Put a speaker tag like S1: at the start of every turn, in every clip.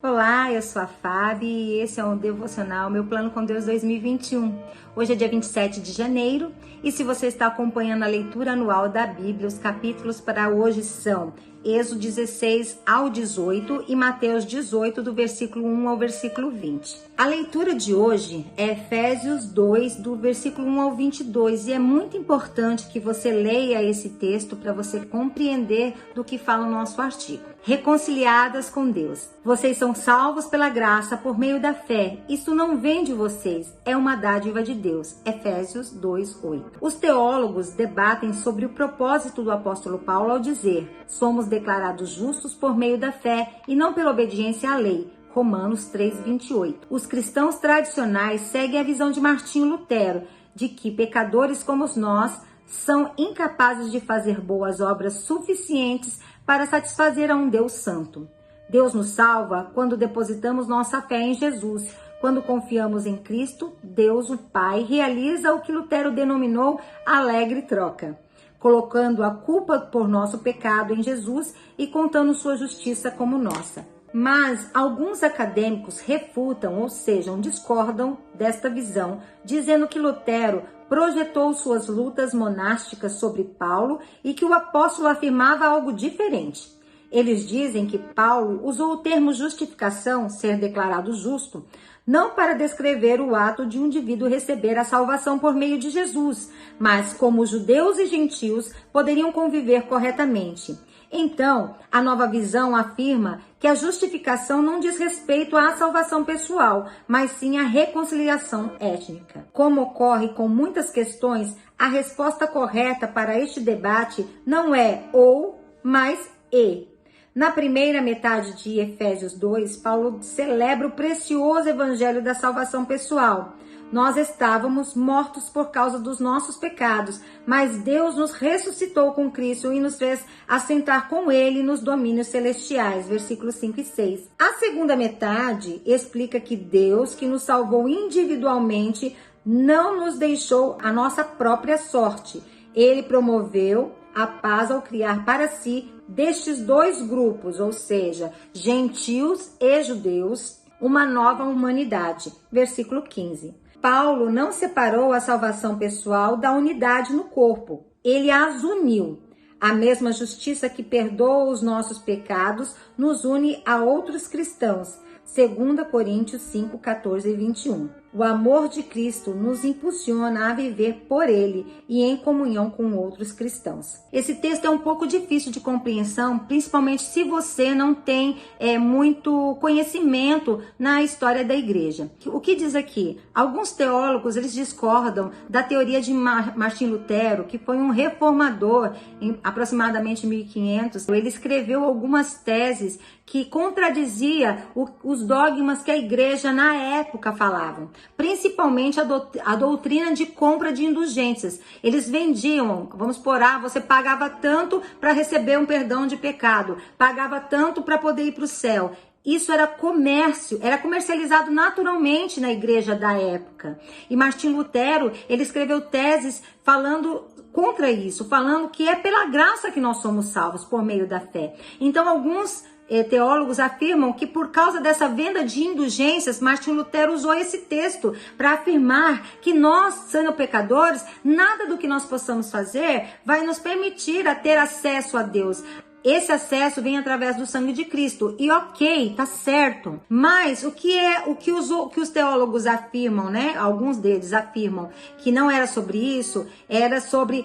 S1: Olá, eu sou a Fábio e esse é o Devocional Meu Plano com Deus 2021. Hoje é dia 27 de janeiro e se você está acompanhando a leitura anual da Bíblia, os capítulos para hoje são Êxodo 16 ao 18 e Mateus 18, do versículo 1 ao versículo 20. A leitura de hoje é Efésios 2, do versículo 1 ao 22 e é muito importante que você leia esse texto para você compreender do que fala o nosso artigo. Reconciliadas com Deus. Vocês são salvos pela graça por meio da fé. Isso não vem de vocês, é uma dádiva de Deus. Efésios 2:8. Os teólogos debatem sobre o propósito do apóstolo Paulo ao dizer: somos declarados justos por meio da fé e não pela obediência à lei. Romanos 3:28. Os cristãos tradicionais seguem a visão de Martinho Lutero, de que pecadores como nós são incapazes de fazer boas obras suficientes para satisfazer a um Deus santo. Deus nos salva quando depositamos nossa fé em Jesus. Quando confiamos em Cristo, Deus, o Pai, realiza o que Lutero denominou alegre troca, colocando a culpa por nosso pecado em Jesus e contando sua justiça como nossa. Mas alguns acadêmicos refutam, ou seja, discordam desta visão, dizendo que Lutero projetou suas lutas monásticas sobre Paulo e que o apóstolo afirmava algo diferente. Eles dizem que Paulo usou o termo justificação, ser declarado justo, não para descrever o ato de um indivíduo receber a salvação por meio de Jesus, mas como judeus e gentios poderiam conviver corretamente. Então, a nova visão afirma que a justificação não diz respeito à salvação pessoal, mas sim à reconciliação étnica. Como ocorre com muitas questões, a resposta correta para este debate não é ou, mas e. Na primeira metade de Efésios 2, Paulo celebra o precioso evangelho da salvação pessoal. Nós estávamos mortos por causa dos nossos pecados, mas Deus nos ressuscitou com Cristo e nos fez assentar com Ele nos domínios celestiais, versículos 5 e 6. A segunda metade explica que Deus, que nos salvou individualmente, não nos deixou a nossa própria sorte. Ele promoveu a paz ao criar para si destes dois grupos, ou seja, gentios e judeus, uma nova humanidade, versículo 15. Paulo não separou a salvação pessoal da unidade no corpo, ele as uniu. A mesma justiça que perdoa os nossos pecados nos une a outros cristãos. 2 Coríntios 5, 14 e 21. O amor de Cristo nos impulsiona a viver por Ele e em comunhão com outros cristãos. Esse texto é um pouco difícil de compreensão, principalmente se você não tem muito conhecimento na história da igreja. O que diz aqui? Alguns teólogos eles discordam da teoria de Martinho Lutero, que foi um reformador em aproximadamente 1500. Ele escreveu algumas teses que contradizia os dogmas que a igreja na época falavam, principalmente a doutrina de compra de indulgências. Eles vendiam, vamos supor, você pagava tanto para receber um perdão de pecado, pagava tanto para poder ir para o céu. Isso era comércio, era comercializado naturalmente na igreja da época. E Martinho Lutero, ele escreveu teses falando contra isso, falando que é pela graça que nós somos salvos por meio da fé. Então, alguns teólogos afirmam que por causa dessa venda de indulgências, Martinho Lutero usou esse texto para afirmar que nós, sendo pecadores, nada do que nós possamos fazer vai nos permitir a ter acesso a Deus. Esse acesso vem através do sangue de Cristo. E ok, tá certo. Mas o que os teólogos afirmam, né? Alguns deles afirmam que não era sobre isso, era sobre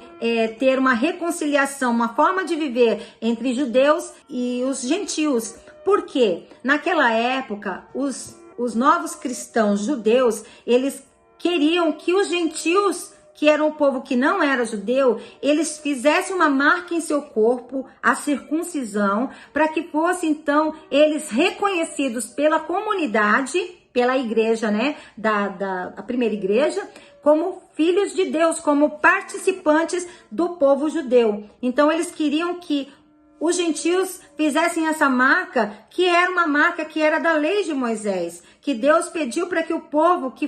S1: ter uma reconciliação, uma forma de viver entre judeus e os gentios. Por quê? Naquela época, os novos cristãos judeus, eles queriam que os gentios, que era um povo que não era judeu, eles fizessem uma marca em seu corpo, a circuncisão, para que fossem então eles reconhecidos pela comunidade, pela igreja, né, da primeira igreja, como filhos de Deus, como participantes do povo judeu. Então eles queriam que os gentios fizessem essa marca, que era uma marca que era da lei de Moisés, que Deus pediu para que o povo que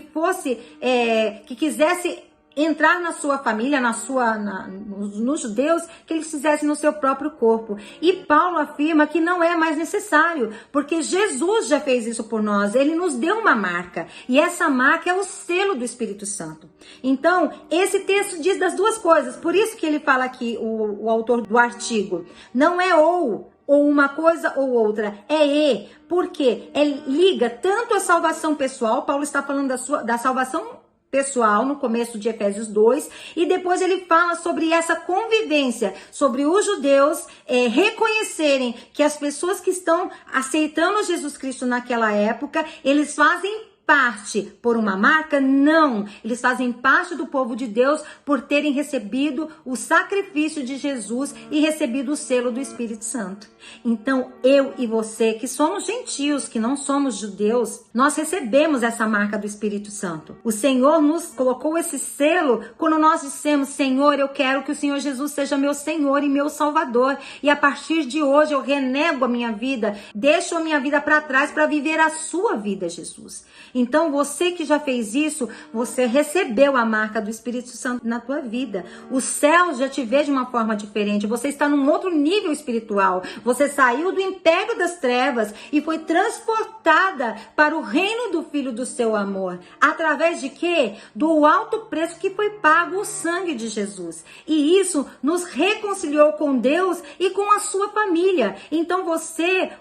S1: quisesse entrar na sua família, nos judeus, que eles fizessem no seu próprio corpo. E Paulo afirma que não é mais necessário, porque Jesus já fez isso por nós. Ele nos deu uma marca, e essa marca é o selo do Espírito Santo. Então, esse texto diz das duas coisas. Por isso que ele fala aqui, o autor do artigo, não é ou uma coisa ou outra, é e, porque liga tanto a salvação pessoal. Paulo está falando da salvação pessoal no começo de Efésios 2, e depois ele fala sobre essa convivência, sobre os judeus reconhecerem que as pessoas que estão aceitando Jesus Cristo naquela época, eles fazem parte por uma marca? Não, eles fazem parte do povo de Deus por terem recebido o sacrifício de Jesus e recebido o selo do Espírito Santo. Então, eu e você, que somos gentios, que não somos judeus, nós recebemos essa marca do Espírito Santo. O Senhor nos colocou esse selo quando nós dissemos: Senhor, eu quero que o Senhor Jesus seja meu Senhor e meu Salvador, e a partir de hoje eu renego a minha vida, deixo a minha vida para trás para viver a sua vida, Jesus. Então, você que já fez isso, você recebeu a marca do Espírito Santo na tua vida. O céu já te vê de uma forma diferente. Você está num outro nível espiritual. Você saiu do império das trevas e foi transportada para o reino do Filho do seu amor. Através de quê? Do alto preço que foi pago, o sangue de Jesus. E isso nos reconciliou com Deus e com a sua família. Então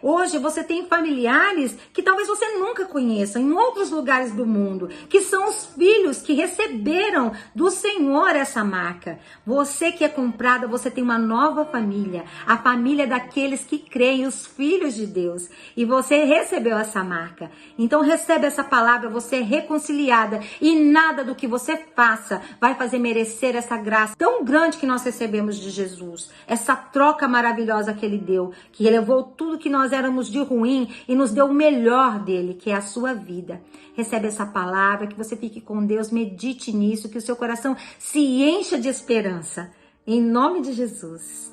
S1: hoje você tem familiares que talvez você nunca conheça, em outros lugares do mundo, que são os filhos que receberam do Senhor essa marca. Você que é comprada, você tem uma nova família, a família daqueles que creem, os filhos de Deus, e você recebeu essa marca. Então recebe essa palavra, você é reconciliada, e nada do que você faça vai fazer merecer essa graça tão grande que nós recebemos de Jesus, essa troca maravilhosa que Ele deu, que Ele levou tudo que nós éramos de ruim e nos deu o melhor dele, que é a sua vida. Recebe essa palavra, que você fique com Deus, medite nisso, que o seu coração se encha de esperança. Em nome de Jesus.